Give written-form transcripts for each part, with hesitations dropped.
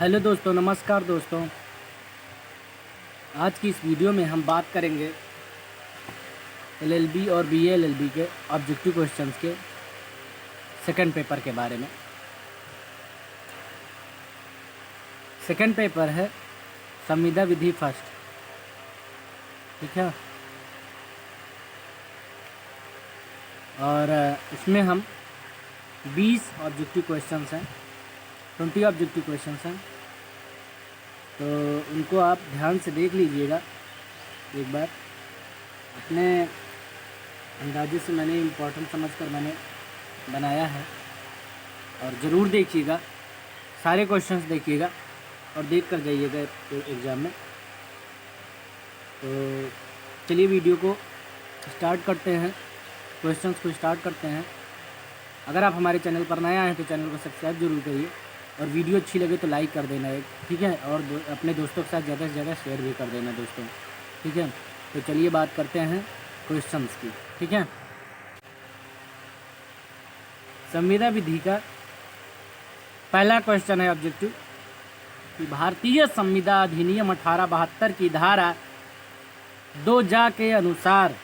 Hello दोस्तों, नमस्कार दोस्तों। आज की इस वीडियो में हम बात करेंगे एलएलबी और बीए एलएलबी के ऑब्जेक्टिव क्वेश्चंस के सेकंड पेपर के बारे में। सेकंड पेपर है संविदा विधि फर्स्ट, ठीक है। और इसमें हम 20 ऑब्जेक्टिव क्वेश्चंस हैं, 20 ऑब्जेक्टिव क्वेश्चंस हैं, तो उनको आप ध्यान से देख लीजिएगा एक बार। अपने अंदाजे से मैंने इम्पोर्टेंट समझकर मैंने बनाया है, और ज़रूर देखिएगा, सारे क्वेश्चंस देखिएगा और देख कर जाइएगा एग्ज़ाम में। तो चलिए वीडियो को स्टार्ट करते हैं, क्वेश्चंस को स्टार्ट करते हैं। अगर आप हमारे चैनल पर नया हैं तो चैनल को सब्सक्राइब जरूर करिए, और वीडियो अच्छी लगे तो लाइक कर देना एक, ठीक है। और अपने दोस्तों के साथ ज़्यादा से ज़्यादा शेयर भी कर देना दोस्तों, ठीक है। तो चलिए बात करते हैं क्वेश्चंस की, ठीक है। संविदा विधि का पहला क्वेश्चन है ऑब्जेक्टिव कि भारतीय संविदा अधिनियम 1872 की धारा 2 के अनुसार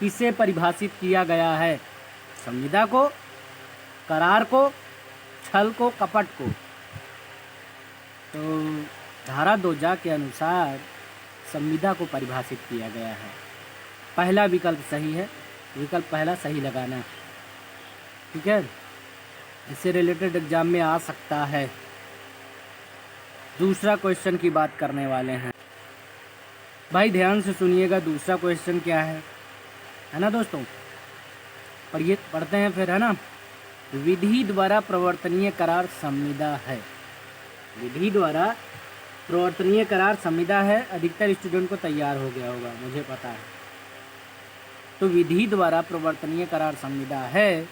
किसे परिभाषित किया गया है? संविदा को, करार को, छल को, कपट को। तो धारा 2 के अनुसार संविदा को परिभाषित किया गया है। पहला विकल्प सही है, विकल्प पहला सही लगाना, ठीक है। इससे रिलेटेड एग्जाम में आ सकता है। दूसरा क्वेश्चन की बात करने वाले हैं भाई, ध्यान से सुनिएगा। दूसरा क्वेश्चन क्या है ना दोस्तों? पढ़ते हैं फिर, है ना। विधि द्वारा प्रवर्तनीय करार संविदा है। विधि द्वारा प्रवर्तनीय करार संविदा है। अधिकतर स्टूडेंट को तैयार हो गया होगा, मुझे पता है। तो विधि द्वारा प्रवर्तनीय करार संविदा है,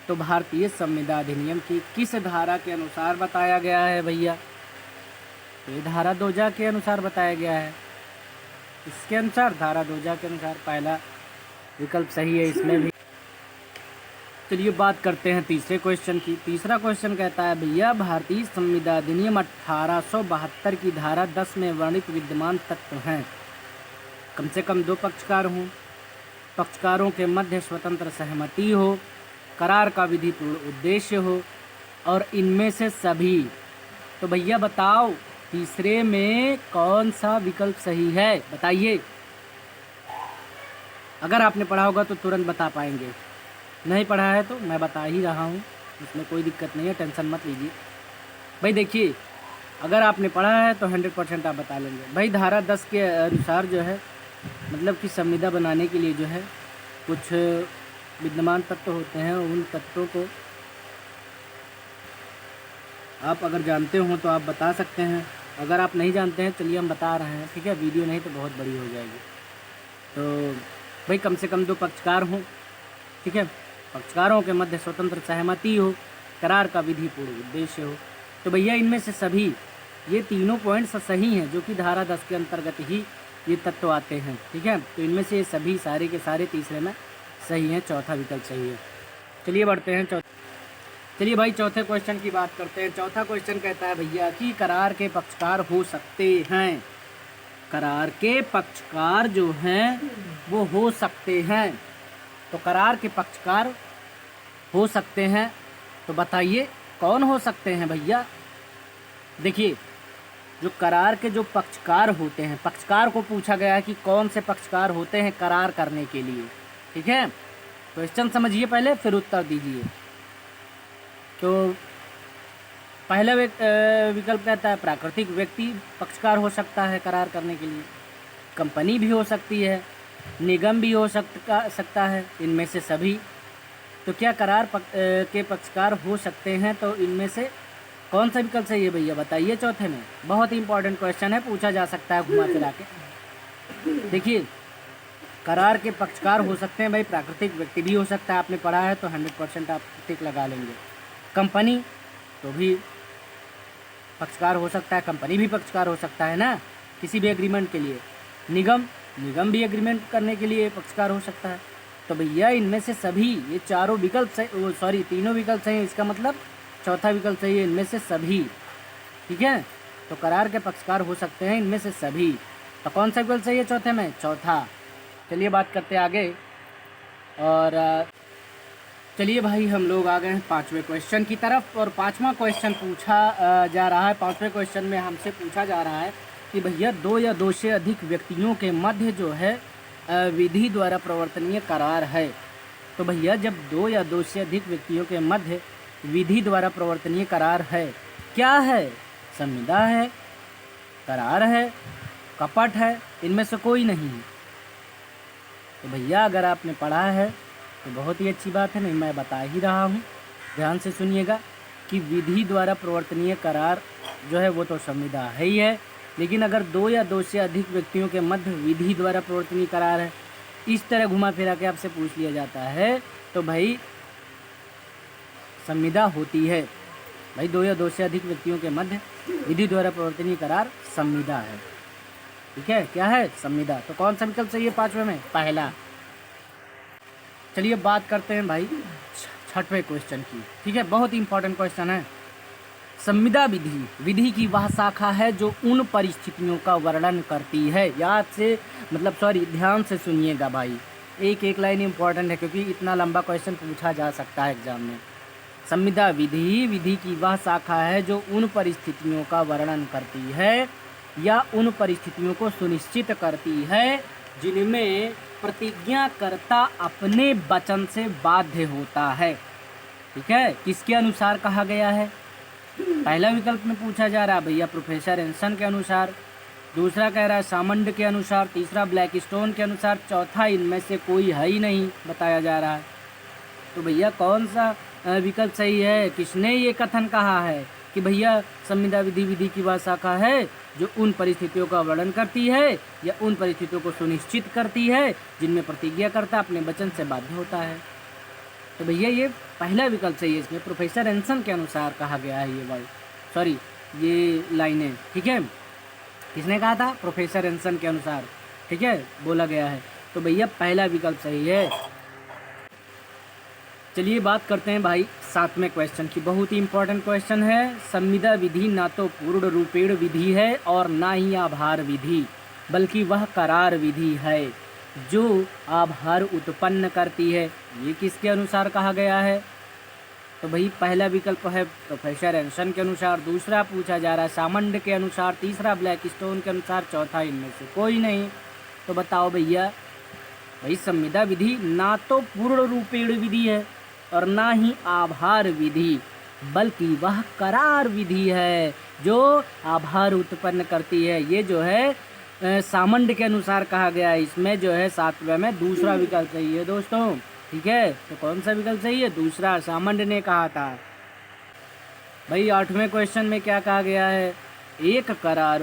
तो भारतीय संविदा अधिनियम की किस धारा के अनुसार बताया गया है भैया? तो ये धारा 2 के अनुसार बताया गया है। इसके अनुसार, धारा 2 के अनुसार पहला विकल्प सही है इसमें भी। चलिए बात करते हैं तीसरे क्वेश्चन की। तीसरा क्वेश्चन कहता है भैया, भारतीय संविदा अधिनियम 1872 की धारा 10 में वर्णित विद्यमान तत्व हैं। कम से कम 2 पक्षकार हों, पक्षकारों के मध्य स्वतंत्र सहमति हो, करार का विधिपूर्ण उद्देश्य हो, और इनमें से सभी। तो भैया बताओ, तीसरे में कौन सा विकल्प सही है? बताइए। अगर आपने पढ़ा होगा तो तुरंत बता पाएंगे, नहीं पढ़ा है तो मैं बता ही रहा हूँ, इसमें कोई दिक्कत नहीं है, टेंशन मत लीजिए भाई। देखिए, अगर आपने पढ़ा है तो 100% आप बता लेंगे भाई। धारा 10 के अनुसार जो है, मतलब कि संविदा बनाने के लिए जो है कुछ विद्यमान तत्व होते हैं, उन तत्वों को आप अगर जानते हो तो आप बता सकते हैं। अगर आप नहीं जानते हैं, चलिए हम बता रहे हैं, ठीक है। वीडियो नहीं तो बहुत बड़ी हो जाएगी। तो भाई कम से कम 2 पक्षकार हों, ठीक है। पक्षकारों के मध्य स्वतंत्र सहमति हो, करार का विधिपूर्ण उद्देश्य हो। तो भैया इनमें से सभी, ये तीनों पॉइंट्स सही हैं, जो कि धारा 10 के अंतर्गत ही ये तत्व आते हैं, ठीक है। तो इनमें से ये सभी सारे के सारे तीसरे में सही हैं, चौथा विकल्प सही है। चलिए बढ़ते हैं चलिए भाई चौथे क्वेश्चन की बात करते हैं। चौथा क्वेश्चन कहता है भैया कि करार के पक्षकार हो सकते हैं। करार के पक्षकार जो हैं वो हो सकते हैं। तो करार के पक्षकार हो सकते हैं, तो बताइए कौन हो सकते हैं भैया? देखिए, जो करार के जो पक्षकार होते हैं, पक्षकार को पूछा गया है कि कौन से पक्षकार होते हैं करार करने के लिए, ठीक है। क्वेश्चन समझिए पहले, फिर उत्तर दीजिए। तो पहला विकल्प कहता है प्राकृतिक व्यक्ति पक्षकार हो सकता है करार करने के लिए, कंपनी भी हो सकती है, निगम भी हो सकता है, इनमें से सभी। तो क्या करार के पक्षकार हो सकते हैं? तो इनमें से कौन सा विकल्प सही है भैया? बताइए। चौथे में बहुत इंपॉर्टेंट क्वेश्चन है, पूछा जा सकता है घुमा फिरा के। देखिए, करार के पक्षकार हो सकते हैं भाई, प्राकृतिक व्यक्ति भी हो सकता है, आपने पढ़ा है तो 100% आप टिक लगा लेंगे। कंपनी तो भी पक्षकार हो सकता है, कंपनी भी पक्षकार हो सकता है ना, किसी भी एग्रीमेंट के लिए। निगम भी एग्रीमेंट करने के लिए पक्षकार हो सकता है। तो भैया इनमें से सभी, ये चारों विकल्प सही, तीनों विकल्प सही हैं। इसका मतलब चौथा विकल्प सही है, इनमें से सभी। ठीक है। तो करार के पक्षकार हो सकते हैं इनमें से सभी। तो कौन सा विकल्प सही है चौथे में? चौथा। चलिए बात करते हैं आगे। और चलिए भाई हम लोग आ गए हैं पाँचवें क्वेश्चन की तरफ। और पाँचवा क्वेश्चन पूछा जा रहा है। पाँचवें क्वेश्चन में हमसे पूछा जा रहा है कि भैया दो या दो से अधिक व्यक्तियों के मध्य जो है विधि द्वारा प्रवर्तनीय करार है। तो भैया जब दो या दो से अधिक व्यक्तियों के मध्य विधि द्वारा प्रवर्तनीय करार है, क्या है? संविदा है, करार है, कपट है, इनमें से कोई नहीं। तो भैया अगर आपने पढ़ा है तो बहुत ही अच्छी बात है, नहीं मैं बता ही रहा हूँ, ध्यान से सुनिएगा कि विधि द्वारा प्रवर्तनीय करार जो है वो तो संविदा है ही है। लेकिन अगर दो या दो से अधिक व्यक्तियों के मध्य विधि द्वारा प्रवर्तनीय करार है, इस तरह घुमा फिरा के आपसे पूछ लिया जाता है तो भाई संविदा होती है। भाई दो या दो से अधिक व्यक्तियों के मध्य विधि द्वारा प्रवर्तनीय करार संविदा है। ठीक है, क्या है? संविदा। तो कौन सा विकल्प सही है पांचवें में? पहला। चलिए बात करते हैं भाई छठवें क्वेश्चन की। ठीक है, बहुत इंपॉर्टेंट क्वेश्चन है। संविदा विधि विधि की वह शाखा है जो उन परिस्थितियों का वर्णन करती है। याद से ध्यान से सुनिएगा भाई, एक एक लाइन इंपॉर्टेंट है क्योंकि इतना लंबा क्वेश्चन पूछा जा सकता है एग्जाम में। संविदा विधि विधि की वह शाखा है जो उन परिस्थितियों का वर्णन करती है या उन परिस्थितियों को सुनिश्चित करती है जिनमें प्रतिज्ञाकर्ता अपने वचन से बाध्य होता है। ठीक है, किसके अनुसार कहा गया है? पहला विकल्प में पूछा जा रहा है भैया प्रोफेसर एंसन के अनुसार, दूसरा कह रहा है सामंड के अनुसार, तीसरा ब्लैकस्टोन के अनुसार, चौथा इनमें से कोई है ही नहीं बताया जा रहा है। तो भैया कौन सा विकल्प सही है? किसने ये कथन कहा है कि भैया संविदा विधि विधि की वह शाखा है जो उन परिस्थितियों का वर्णन करती है या उन परिस्थितियों को सुनिश्चित करती है जिनमें प्रतिज्ञाकर्ता अपने वचन से बाध्य होता है? तो भैया ये पहला विकल्प सही है, इसमें प्रोफेसर एंसन के अनुसार कहा गया है ये लाइनें। ठीक है, किसने कहा था? प्रोफेसर एंसन के अनुसार, ठीक है, बोला गया है। तो भैया पहला विकल्प सही है। चलिए बात करते हैं भाई सातवें क्वेश्चन की। बहुत ही इंपॉर्टेंट क्वेश्चन है। संविदा विधि ना तो पूर्ण रूपेण विधि है और ना ही आभार विधि, बल्कि वह करार विधि है जो आभार उत्पन्न करती है। ये किसके अनुसार कहा गया है? तो भाई पहला विकल्प है प्रोफेसर एंसन के अनुसार, दूसरा पूछा जा रहा है सामंड के अनुसार, तीसरा ब्लैकस्टोन के अनुसार, चौथा इनमें से कोई नहीं। तो बताओ भैया, भाई संविदा विधि ना तो पूर्ण रूपेण विधि है और ना ही आभार विधि, बल्कि वह करार विधि है जो आभार उत्पन्न करती है। ये जो है सामंड के अनुसार कहा गया है। इसमें जो है सातवें में दूसरा विकल्प सही है दोस्तों। ठीक है, तो कौन सा विकल्प सही है? दूसरा, सामंड ने कहा था। भाई आठवें क्वेश्चन में क्या कहा गया है? एक करार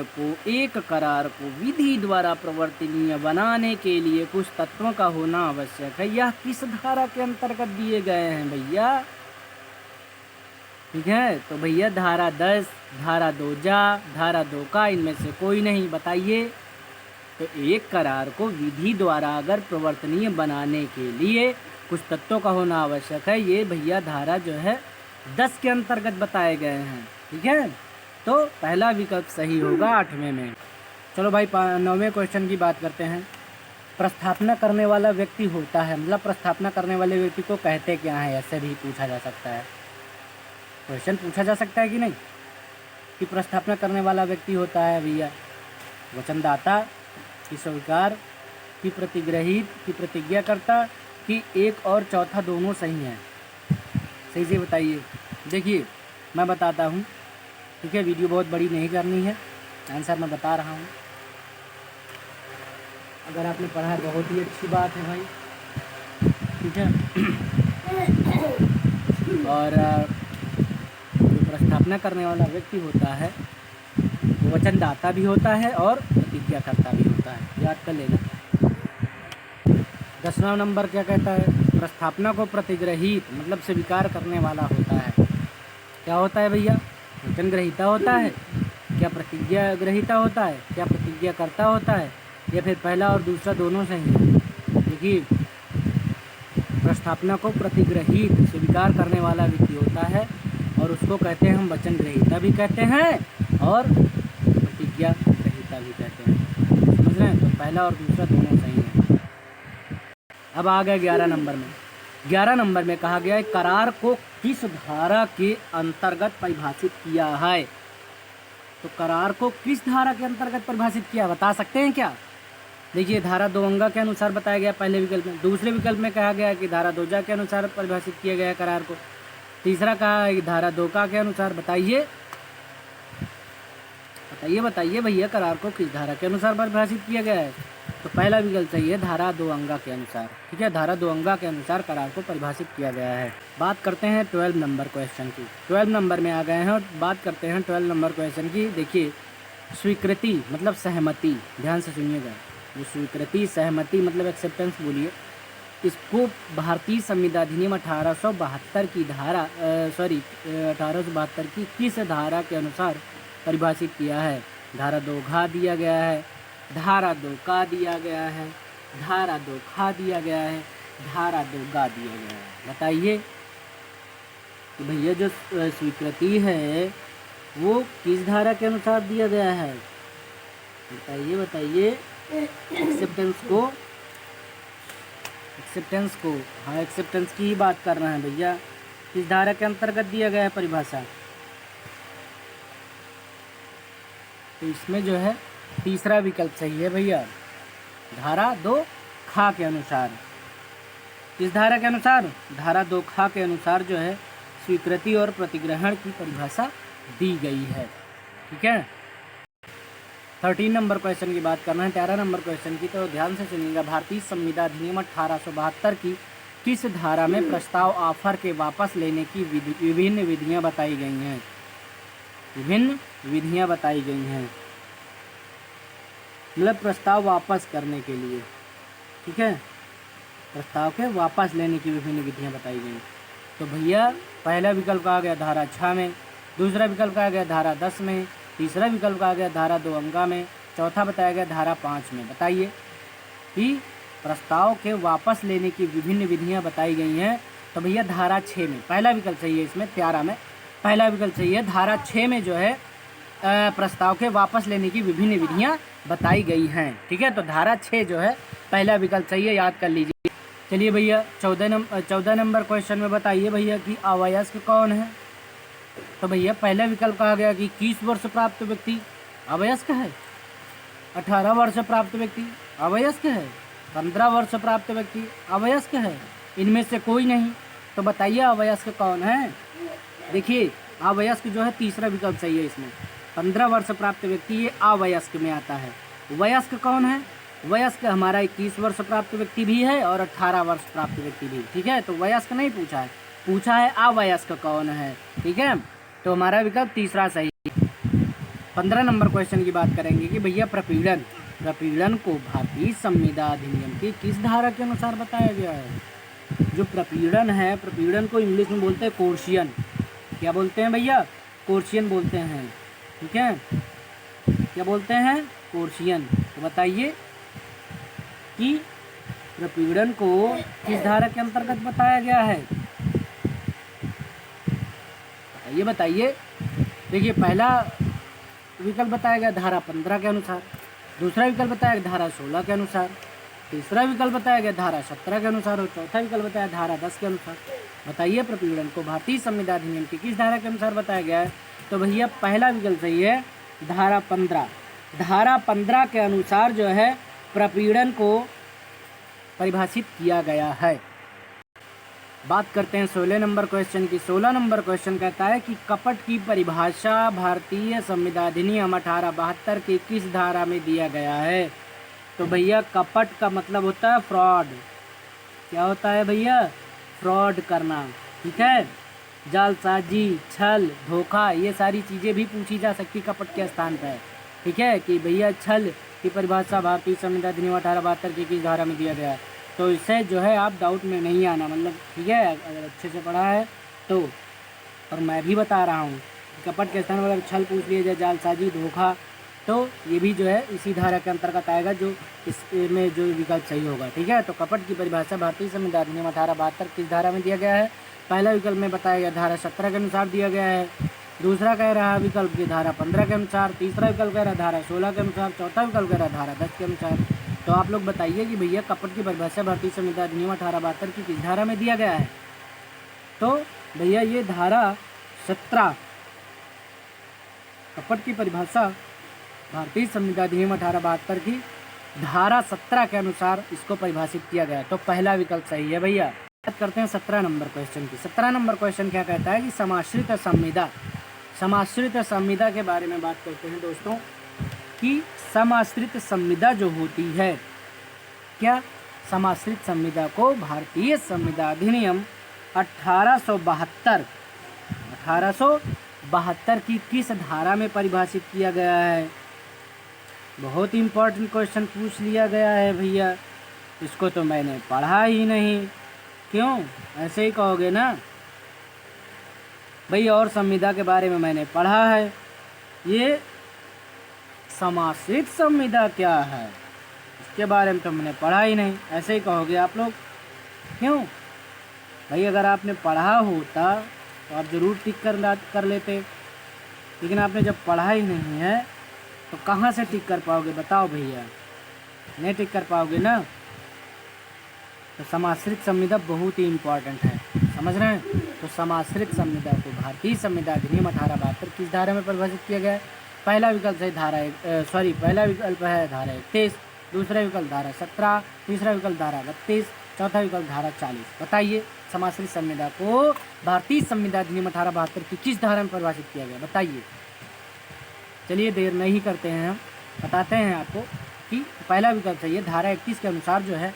को विधि द्वारा प्रवर्तनीय बनाने के लिए कुछ तत्वों का होना आवश्यक है। यह किस धारा के अंतर्गत दिए गए हैं भैया? ठीक है, तो भैया धारा 10, धारा 2 धारा 2 का, इनमें से कोई नहीं। बताइए। तो एक करार को विधि द्वारा अगर प्रवर्तनीय बनाने के लिए कुछ तत्वों का होना आवश्यक है, ये भैया धारा जो है 10 के अंतर्गत बताए गए हैं। ठीक है, तो पहला विकल्प सही होगा आठवें में। चलो भाई नौवें क्वेश्चन की बात करते हैं। प्रस्थापना करने वाला व्यक्ति होता है, मतलब प्रस्थापना करने वाले व्यक्ति को कहते क्या है? ऐसे भी पूछा जा सकता है, क्वेश्चन पूछा जा सकता है कि नहीं, कि प्रस्थापना करने वाला व्यक्ति होता है भैया वचनदाता, कि स्वीकार, कि प्रतिग्रहित, कि प्रतिज्ञाकर्ता, कि एक और चौथा दोनों सही हैं? सही से बताइए। देखिए मैं बताता हूँ, ठीक है, वीडियो बहुत बड़ी नहीं करनी है, आंसर मैं बता रहा हूँ। अगर आपने पढ़ा है बहुत ही अच्छी बात है भाई, ठीक है। और जो प्रस्थापना करने वाला व्यक्ति होता है वो वचनदाता भी होता है और प्रतिज्ञाकर्ता भी होता है, याद कर लेना। 10वां नंबर क्या कहता है? प्रस्थापना को प्रतिग्रहित मतलब स्वीकार करने वाला होता है। क्या होता है भैया? वचन ग्रहीता होता है, क्या प्रतिज्ञा ग्रहीता होता है, क्या प्रतिज्ञाकर्ता होता है, या फिर पहला और दूसरा दोनों सही है? देखिए, प्रस्थापना को प्रतिग्रहित स्वीकार करने वाला व्यक्ति होता है और उसको कहते हैं हम वचन ग्रहीता भी कहते हैं और प्रतिज्ञा संहिता भी कहते हैं। समझ रहे हैं? तो पहला और दूसरा दोनों सही है। अब आ गया 11 नंबर में। 11 नंबर में कहा गया है करार को किस धारा के अंतर्गत परिभाषित किया है। तो करार को किस धारा के अंतर्गत परिभाषित किया, बता सकते हैं क्या? देखिए, धारा 2 अंगा के अनुसार बताया गया पहले विकल्प में। दूसरे विकल्प में कहा गया है कि धारा 2 जा के अनुसार परिभाषित किया गया है करार को। तीसरा कहा है कि धारा 2 का के अनुसार। बताइए बताइए बताइए भैया, करार को किस धारा के अनुसार परिभाषित किया गया है? तो पहला विकल्प सही है, धारा 2 अंगा के अनुसार। ठीक है, धारा 2 अंगा के अनुसार करार को परिभाषित किया गया है। बात करते हैं 12 नंबर क्वेश्चन की। 12 नंबर में आ गए हैं और बात करते हैं 12 नंबर क्वेश्चन की। देखिए, स्वीकृति मतलब सहमति, ध्यान से सुनिएगा। जो स्वीकृति सहमति मतलब एक्सेप्टेंस बोलिए, इसको भारतीय संविधान अधिनियम 1872 की धारा 1872 की किस धारा के अनुसार परिभाषित किया है? धारा 2 घा दिया गया है, धारा 2 का दिया गया है, धारा 2 खा दिया गया है, धारा 2 गा दिया गया है। बताइए कि भैया जो स्वीकृति है वो किस धारा के अनुसार दिया गया है? बताइए बताइए। एक्सेप्टेंस को हाँ, एक्सेप्टेंस की ही बात कर रहे हैं भैया। किस धारा के अंतर्गत दिया गया है परिभाषा? तो इसमें जो है तीसरा विकल्प सही है भैया, धारा 2 खा के अनुसार। किस धारा के अनुसार? धारा 2 खा के अनुसार जो है स्वीकृति और प्रतिग्रहण की परिभाषा दी गई है। ठीक है, 13 नंबर क्वेश्चन की बात करना है, 13 नंबर क्वेश्चन की। तो ध्यान से सुनिएगा। भारतीय संविधान अधिनियम 1872 की किस धारा में प्रस्ताव ऑफर के वापस लेने की विभिन्न विधियां बताई गई हैं? विभिन्न विधियां बताई गई हैं, मतलब प्रस्ताव वापस करने के लिए। ठीक है, प्रस्ताव के वापस लेने की विभिन्न विधियां बताई गई। तो भैया पहला विकल्प आ गया धारा 6 में, दूसरा विकल्प आ गया धारा 10 में, तीसरा विकल्प आ गया धारा 2 अंगा में, चौथा बताया गया धारा 5 में। बताइए कि प्रस्ताव के वापस लेने की विभिन्न विधियां बताई गई हैं। तो भैया धारा 6 में पहला विकल्प सही है। इसमें 13 में पहला विकल्प सही है। धारा 6 में जो है प्रस्ताव के वापस लेने की विभिन्न विधियां बताई गई हैं। ठीक है, तो धारा 6 जो है पहला विकल्प सही है, याद कर लीजिए। चलिए भैया 14 नंबर क्वेश्चन में बताइए भैया कि अवयस्क कौन है? तो भैया पहला विकल्प कहा गया कि 21 वर्ष प्राप्त व्यक्ति अवयस्क है, 18 वर्ष प्राप्त व्यक्ति अवयस्क है, 15 वर्ष प्राप्त व्यक्ति अवयस्क है, इनमें से कोई नहीं। तो बताइए अवयस्क कौन है? देखिए अवयस्क जो है तीसरा विकल्प सही है इसमें। 15 वर्ष प्राप्त व्यक्ति ये अवयस्क में आता है। वयस्क कौन है? वयस्क हमारा 21 वर्ष प्राप्त व्यक्ति भी है और 18 वर्ष प्राप्त व्यक्ति भी। ठीक है, तो वयस्क नहीं पूछा है, पूछा है अवयस्क कौन है। ठीक है, तो हमारा विकल्प तीसरा सही। 15 नंबर क्वेश्चन की बात करेंगे कि भैया प्रपीड़न को भारतीय संविधान अधिनियम की किस धारा के अनुसार बताया गया है? जो प्रपीड़न है, प्रपीड़न को इंग्लिश में बोलते हैं कोर्शियन। क्या बोलते हैं भैया? कोर्शियन बोलते हैं। ठीक है, क्या बोलते हैं? कोर्शियन। तो बताइए कि प्रपीड़न को किस धारा के अंतर्गत बताया गया है? बताइए बताइए। देखिए पहला विकल्प बताया गया धारा 15 के अनुसार, दूसरा विकल्प बताया गया धारा 16 के अनुसार, तीसरा विकल्प बताया गया धारा 17 के अनुसार और चौथा विकल्प बताया धारा 10 के अनुसार। बताइए प्रपीड़न को भारतीय संविधान अधिनियम की किस धारा के अनुसार बताया गया है? तो भैया पहला विकल्प सही है, धारा 15। धारा 15 के अनुसार जो है प्रपीड़न को परिभाषित किया गया है। बात करते हैं 16 नंबर क्वेश्चन की। 16 नंबर क्वेश्चन कहता है कि कपट की परिभाषा भारतीय संविधान अधिनियम 1872 की किस धारा में दिया गया है? तो भैया कपट का मतलब होता है फ्रॉड। क्या होता है भैया? फ्रॉड करना। ठीक है, जालसाजी, छल, धोखा, ये सारी चीज़ें भी पूछी जा सकती कपट के स्थान पर। ठीक है, कि भैया छल की परिभाषा भारतीय संविधान अधिनियम 1872 की किस धारा में दिया गया है? तो इससे जो है आप डाउट में नहीं आना, मतलब ठीक है, अगर अच्छे से पढ़ा है तो। और मैं भी बता रहा हूँ कपट के स्थान पर अगर छल पूछ लिया जाए, जालसाजी, धोखा, तो ये भी जो है इसी धारा के अंतर्गत आएगा, जो इसमें जो विकल्प सही होगा। ठीक है, तो कपट की परिभाषा भारतीय संविधान अधिनियम 1872 किस धारा में दिया गया है? पहला विकल्प में बताया गया धारा 17 के अनुसार दिया गया है। दूसरा कह रहा है विकल्प की धारा 15 के अनुसार, तीसरा विकल्प कह रहा है धारा 16 के अनुसार, चौथा विकल्प कह रहा है धारा 10 के अनुसार। तो आप लोग बताइए कि भैया कपट की परिभाषा भारतीय संविधान अधिनियम 1872 की किस धारा में दिया गया है? तो भैया ये धारा 17, कपट की परिभाषा भारतीय संविधान अधिनियम 1872 की धारा 17 के अनुसार इसको परिभाषित किया गया है। तो पहला विकल्प सही है भैया। बात करते हैं 17 नंबर क्वेश्चन की। 17 नंबर क्वेश्चन क्या कहता है कि समाश्रित संविदा, समाश्रित संविदा के बारे में बात करते हैं दोस्तों कि समाश्रित संविदा जो होती है, क्या समाश्रित संविदा को भारतीय संविधान अधिनियम 1872 की किस धारा में परिभाषित किया गया है? बहुत इम्पोर्टेंट क्वेश्चन पूछ लिया गया है भैया, इसको तो मैंने पढ़ा ही नहीं। क्यों ऐसे ही कहोगे ना भाई, और संविदा के बारे में मैंने पढ़ा है, ये समाश्रित संविदा क्या है इसके बारे में तो मैंने पढ़ा ही नहीं, ऐसे ही कहोगे आप लोग। क्यों भाई, अगर आपने पढ़ा होता तो आप ज़रूर टिक कर लेते, लेकिन आपने जब पढ़ा ही नहीं है तो कहाँ से टिक कर पाओगे बताओ भैया, नहीं टिक कर पाओगे ना। तो समाश्रित संविदा बहुत ही इम्पोर्टेंट है, समझ रहे हैं। तो समाश्रित संविदा को भारतीय संविधान अधिनियम 1872 किस धारा में परिभाषित किया गया है? पहला विकल्प है पहला विकल्प है धारा 31, दूसरा विकल्प धारा 17, तीसरा विकल्प धारा 32, चौथा विकल्प धारा 40। बताइए समाश्रित संविदा को भारतीय संविधान अधिनियम 1872 की किस धारा में परिभाषित किया गया, बताइए। चलिए देर नहीं करते हैं, हम बताते हैं आपको कि पहला विकल्प सही है। धारा 31 के अनुसार जो है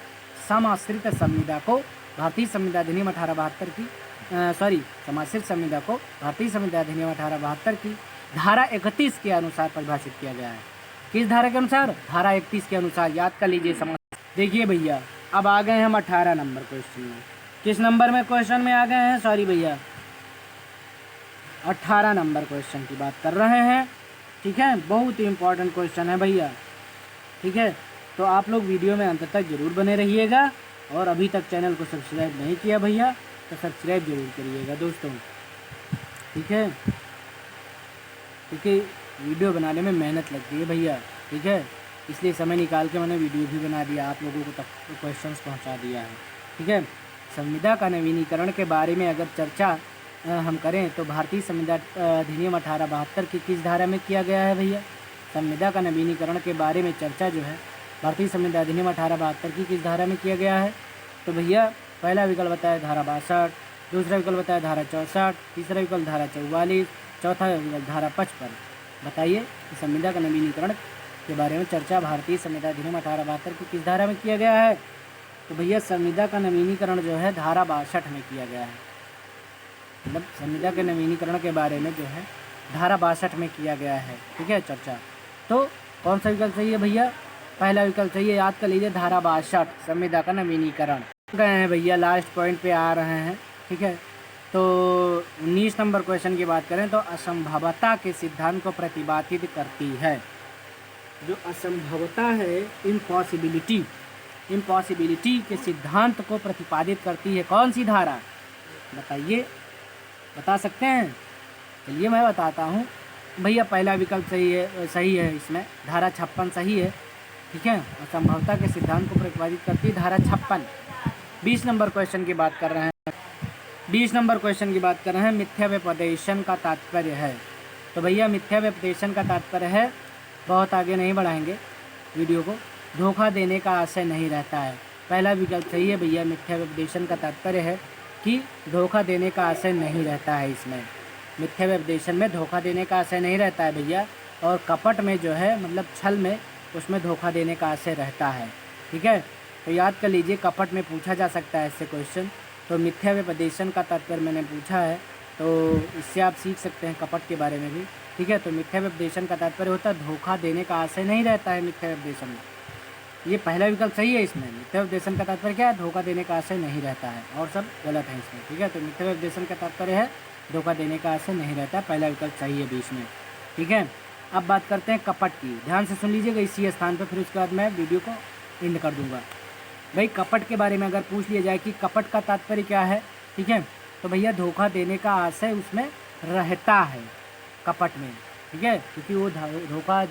समाश्रित संविदा को भारतीय संविधान अधिनियम 1872 की समाश्रित संविदा को भारतीय संविधान अधिनियम 1872 की धारा 31 के अनुसार परिभाषित किया गया है। किस धारा के अनुसार? धारा 31 के अनुसार। याद कर लीजिए समाज। देखिए भैया, अब आ गए हम 18 नंबर क्वेश्चन में। किस नंबर में क्वेश्चन में आ गए हैं? सॉरी भैया, 18 नंबर क्वेश्चन की बात कर रहे हैं, ठीक है। बहुत ही इम्पोर्टेंट क्वेश्चन है भैया, ठीक है। तो आप लोग वीडियो में अंत तक जरूर बने रहिएगा, और अभी तक चैनल को सब्सक्राइब नहीं किया भैया तो सब्सक्राइब जरूर करिएगा दोस्तों, ठीक है, क्योंकि वीडियो बनाने में मेहनत लगती है भैया, ठीक है। इसलिए समय निकाल के मैंने वीडियो भी बना दिया, आप लोगों को तक क्वेश्चंस पहुंचा दिया है, ठीक है। संविदा का नवीनीकरण के बारे में अगर चर्चा हम करें तो भारतीय संविधान अधिनियम 1872 की किस धारा में किया गया है भैया? संविदा का नवीनीकरण के बारे में चर्चा जो है भारतीय संविधान अधिनियम 1872 की किस धारा में किया गया है? तो भैया पहला विकल्प बताया धारा 62, दूसरा विकल्प बताया धारा 64, तीसरा विकल्प धारा 44, चौथा विकल्प धारा 55। बताइए संविदा का नवीनीकरण के बारे में चर्चा भारतीय संविधान अधिनियम 1872 की किस धारा में किया गया है? तो भैया संविदा का नवीनीकरण जो है धारा 62 में किया गया है। मतलब संविदा के नवीनीकरण के बारे में जो है धारा 62 में किया गया है, ठीक है चर्चा। तो कौन सा विकल्प सही है भैया? पहला विकल्प सही है, याद कर लीजिए धारा 62 संविदा का नवीनीकरण। गए हैं भैया, लास्ट पॉइंट पे आ रहे हैं, ठीक है। तो 19 नंबर क्वेश्चन की बात करें तो असंभवता के सिद्धांत को प्रतिपादित करती है। जो असंभवता है, इम्पॉसिबिलिटी के सिद्धांत को प्रतिपादित करती है कौन सी धारा? बताइए, बता सकते हैं? चलिए मैं बताता हूँ भैया। पहला विकल्प सही है इसमें, धारा 56 सही है, ठीक है। असंभवता के सिद्धांत को प्रतिपादित करती है धारा 56। 20 नंबर क्वेश्चन की बात कर रहे हैं। 20 नंबर क्वेश्चन की बात कर रहे हैं, मिथ्या व्यपदेशन का तात्पर्य है। तो भैया मिथ्या व्यपदेशन का तात्पर्य है, बहुत आगे नहीं बढ़ाएंगे वीडियो को, धोखा देने का आशय नहीं रहता है। पहला विकल्प सही है भैया, मिथ्या व्यपदेशन का तात्पर्य है कि धोखा देने का आशय नहीं रहता है। इसमें मिथ्या व्यपदेशन में धोखा देने का आशय नहीं रहता है भैया, और कपट में जो है मतलब छल में, उसमें धोखा देने का आशय रहता है, ठीक है। तो याद कर लीजिए, कपट में पूछा जा सकता है इससे क्वेश्चन। तो मिथ्या व्यपदेशन का तात्पर्य मैंने पूछा है, तो इससे आप सीख सकते हैं कपट के बारे में भी, ठीक है। तो मिथ्या व्यपदेशन का तात्पर्य होता है धोखा देने का आशय नहीं रहता है मिथ्या व्यपदेशन में। ये पहला विकल्प सही है इसमें। मिथ्या व्यपदेशन का तात्पर्य क्या है? धोखा देने का आशय नहीं रहता है, और सब गलत है इसमें, ठीक है। तो मिथ्या व्यपदेशन का तात्पर्य है धोखा देने का आशय नहीं रहता है, पहला विकल्प सही है 20 में, ठीक है। अब बात करते हैं कपट की, ध्यान से सुन लीजिएगा इसी स्थान पर, फिर उसके बाद मैं वीडियो को एंड कर दूंगा। भाई कपट के बारे में अगर पूछ लिया जाए कि कपट का तात्पर्य क्या है, ठीक है, तो भैया धोखा देने का आशय उसमें रहता है, कपट में, ठीक है, क्योंकि वो धोखा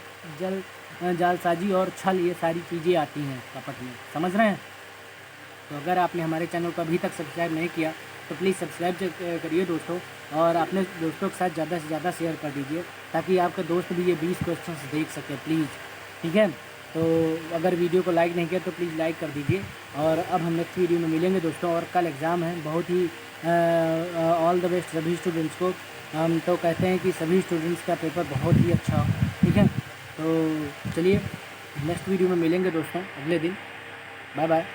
जालसाजी और छल ये सारी चीज़ें आती हैं कपट में, समझ रहे हैं। तो अगर आपने हमारे चैनल को अभी तक सब्सक्राइब नहीं किया तो प्लीज़ सब्सक्राइब करिए दोस्तों, और अपने दोस्तों के साथ ज़्यादा से ज़्यादा शेयर कर दीजिए ताकि आपके दोस्त भी ये 20 क्वेश्चन देख सके प्लीज़, ठीक है। तो अगर वीडियो को लाइक नहीं किया तो प्लीज़ लाइक कर दीजिए, और अब हम नेक्स्ट वीडियो में मिलेंगे दोस्तों। और कल एग्ज़ाम है, बहुत ही ऑल द बेस्ट सभी स्टूडेंट्स को। हम तो कहते हैं कि सभी स्टूडेंट्स का पेपर बहुत ही अच्छा हो, ठीक है। तो चलिए नेक्स्ट वीडियो में मिलेंगे दोस्तों अगले दिन। Bye bye.